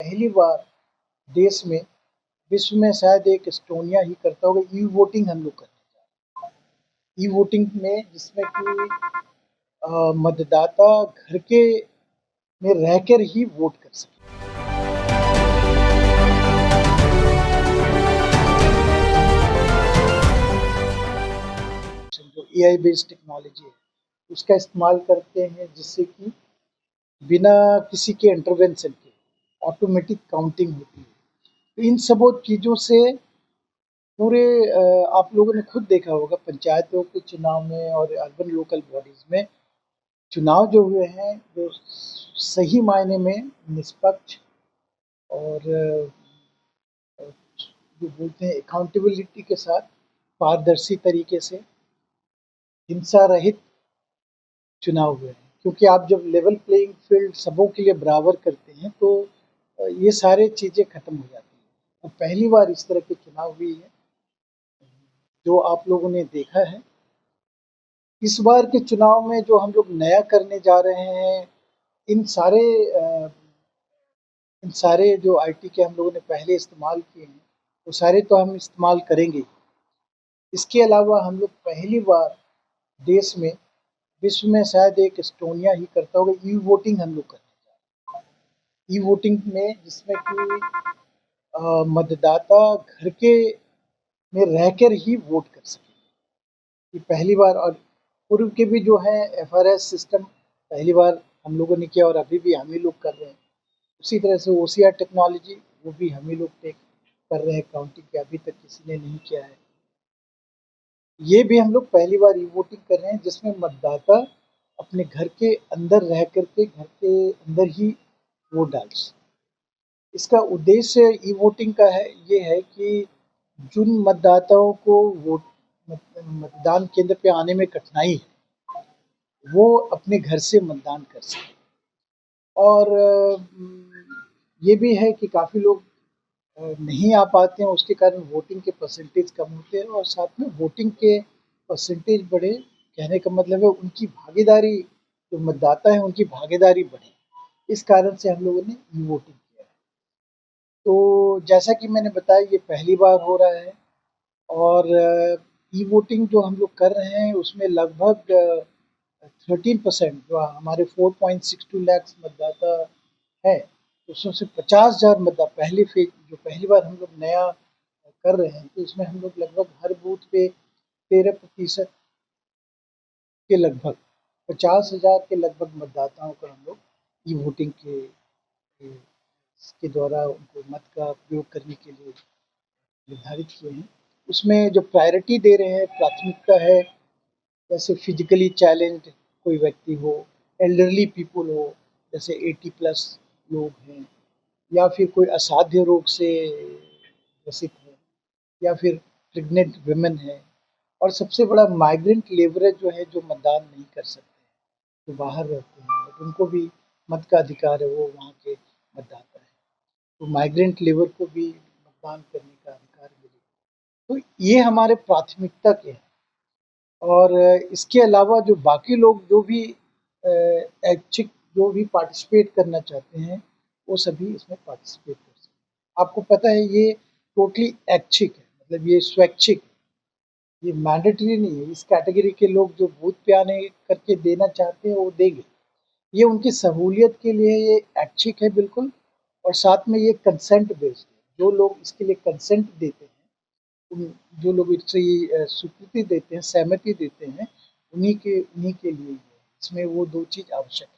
पहली बार देश में, विश्व में शायद एक एस्टोनिया ही करता होगा, ई वोटिंग हम लोग करने जा रहे हैं। ई वोटिंग में जिसमें कि मतदाता घर के में रहकर ही वोट कर सके। जो एआई बेस्ड टेक्नोलॉजी है उसका इस्तेमाल करते हैं, जिससे कि बिना किसी के इंटरवेंशन के ऑटोमेटिक काउंटिंग होती है। तो इन सब चीज़ों से पूरे आप लोगों ने खुद देखा होगा पंचायतों के चुनाव में और अर्बन लोकल बॉडीज़ में चुनाव जो हुए हैं, जो सही मायने में निष्पक्ष और जो बोलते हैं अकाउंटेबिलिटी के साथ पारदर्शी तरीके से हिंसा रहित चुनाव हुए हैं। क्योंकि आप जब लेवल प्लेइंग फील्ड सबों के लिए बराबर करते हैं तो ये सारे चीज़ें खत्म हो जाती हैं। और पहली बार इस तरह के चुनाव हुई है जो आप लोगों ने देखा है। इस बार के चुनाव में जो हम लोग नया करने जा रहे हैं, इन सारे जो आईटी के हम लोगों ने पहले इस्तेमाल किए हैं वो सारे तो हम इस्तेमाल करेंगे। इसके अलावा हम लोग पहली बार देश में, विश्व में शायद एक एस्टोनिया ही करता होगा, ई वोटिंग हम लोग करने जा रहे हैं। ई वोटिंग में जिसमें कि मतदाता घर के में रहकर ही वोट कर सके। ये पहली बार, और पूर्व के भी जो है एफआरएस सिस्टम पहली बार हम लोगों ने किया और अभी भी हम ही लोग कर रहे हैं। उसी तरह से ओसीआर टेक्नोलॉजी वो भी हम ही लोग कर रहे हैं काउंटिंग के, अभी तक किसी ने नहीं किया है। ये भी हम लोग पहली बार ई वोटिंग कर रहे हैं जिसमें मतदाता अपने घर के अंदर रह करके घर के अंदर ही वोट डाल सकते। इसका उद्देश्य ई वोटिंग का ये है कि जिन मतदाताओं को मतदान केंद्र पे आने में कठिनाई है वो अपने घर से मतदान कर सकें। और ये भी है कि काफ़ी लोग नहीं आ पाते हैं, उसके कारण वोटिंग के परसेंटेज कम होते हैं और साथ में वोटिंग के परसेंटेज बढ़े। कहने का मतलब है उनकी भागीदारी, जो मतदाता है उनकी भागीदारी बढ़े। इस कारण से हम लोगों ने ई वोटिंग किया है। तो जैसा कि मैंने बताया ये पहली बार हो रहा है और ई वोटिंग जो हम लोग कर रहे हैं उसमें लगभग 13% जो हमारे 4.62 लाख मतदाता है, उसमें से 50,000 मतदाता पहली फेज जो पहली बार हम लोग नया कर रहे हैं, तो इसमें हम लोग लगभग हर बूथ पे 13% के लगभग 50,000 के लगभग मतदाताओं को हम लोग ई वोटिंग के द्वारा उनको मत का प्रयोग करने के लिए निर्धारित किए हैं। उसमें जो प्रायोरिटी दे रहे हैं, प्राथमिकता है, जैसे फिजिकली चैलेंज्ड कोई व्यक्ति हो, एल्डरली पीपल हो, जैसे 80+ लोग हैं, या फिर कोई असाध्य रोग से ग्रसित है, या फिर प्रेग्नेंट वुमेन है, और सबसे बड़ा माइग्रेंट लेबरर जो है, जो मतदान नहीं कर सकते हैं, जो बाहर रहते हैं, बट उनको भी मत का अधिकार है, वो वहाँ के मतदाता है। तो माइग्रेंट लेबर को भी मतदान करने का अधिकार मिले। तो ये हमारे प्राथमिकता के हैं। और इसके अलावा जो बाकी लोग जो भी ऐच्छिक जो भी पार्टिसिपेट करना चाहते हैं वो सभी इसमें पार्टिसिपेट कर सकते हैं। आपको पता है ये टोटली ऐच्छिक है, मतलब ये स्वैच्छिक है, ये मैंडेटरी नहीं है। इस कैटेगरी के लोग जो बूथ पे आने करके देना चाहते हैं वो देंगे। ये उनकी सहूलियत के लिए ये ऐच्छिक है बिल्कुल, और साथ में ये कंसेंट बेस्ड है। जो लोग इसके लिए कंसेंट देते हैं, जो लोग इससे स्वीकृति देते हैं, सहमति देते हैं, उन्हीं के लिए है। इसमें वो दो चीज़ आवश्यक है।